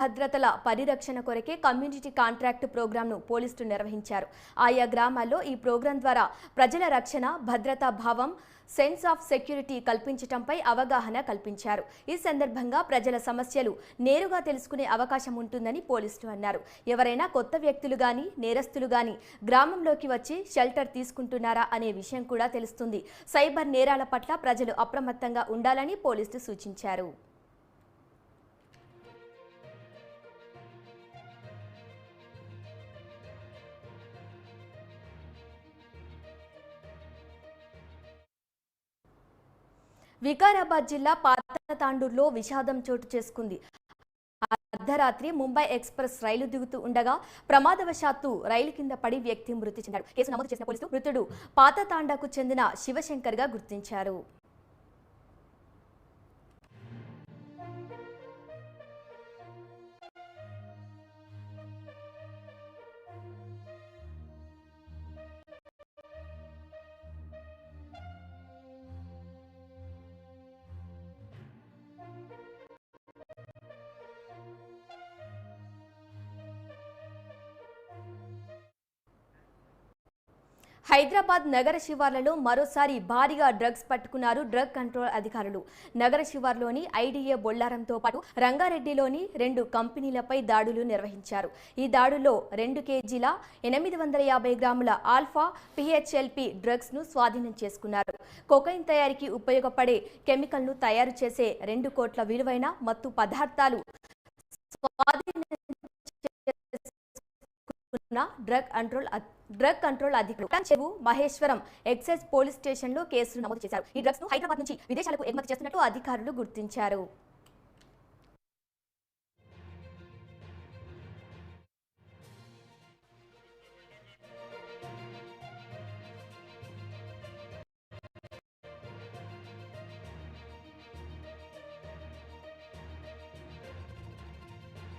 భద్రతల పరిరక్షణ కొరకే కమ్యూనిటీ కాంట్రాక్ట్ ప్రోగ్రాంను పోలీసులు నిర్వహించారు. ఆయా గ్రామాల్లో ఈ ప్రోగ్రాం ద్వారా ప్రజల రక్షణ, భద్రతా భావం, సెన్స్ ఆఫ్ సెక్యూరిటీ కల్పించడంపై అవగాహన కల్పించారు. ఈ సందర్భంగా ప్రజల సమస్యలు నేరుగా తెలుసుకునే అవకాశం ఉంటుందని పోలీసులు అన్నారు. ఎవరైనా కొత్త వ్యక్తులు గాని, నేరస్తులు గాని గ్రామంలోకి వచ్చి షెల్టర్ తీసుకుంటున్నారా అనే విషయం కూడా తెలుస్తుంది. సైబర్ నేరాల పట్ల ప్రజలు అప్రమత్తంగా ఉండాలని పోలీసులు సూచించారు. వికారాబాద్ జిల్లా పాతతాండూరులో విషాదం చోటు చేసుకుంది. అర్ధరాత్రి ముంబై ఎక్స్ప్రెస్ రైలు దిగుతూ ఉండగా ప్రమాదవశాత్తు రైలు కింద పడి వ్యక్తి మృతి చెందాడు. కేసు నమోదు చేసిన పోలీసులు మృతుడు పాతతాండాకు చెందిన శివశంకర్ గా గుర్తించారు. హైదరాబాద్ నగర శివార్లలో మరోసారి భారీగా డ్రగ్స్ పట్టుకున్నారు డ్రగ్ కంట్రోల్ అధికారులు. నగర శివార్లోని ఐడీఏ బొల్లారంతో పాటు రంగారెడ్డిలోని 2 కంపెనీలపై దాడులు నిర్వహించారు. ఈ దాడుల్లో 2 కేజీల 850 గ్రాముల ఆల్ఫా పిహెచ్ఎల్పి డ్రగ్స్ ను స్వాధీనం చేసుకున్నారు. కొకైన్ తయారీకి ఉపయోగపడే కెమికల్ ను తయారు చేసే 2 కోట్ల విలువైన మత్తు పదార్థాలు స్వాధీనం డ్రగ్ కంట్రోల్ అధికారులు చెవు మహేశ్వరం ఎక్సైజ్ పోలీస్ స్టేషన్ లో కేసులు నమోదు చేశారు. ఈ డ్రగ్స్ ను హైదరాబాద్ నుంచి విదేశాలకు ఎగుమతి చేస్తున్నట్లు అధికారులు గుర్తించారు.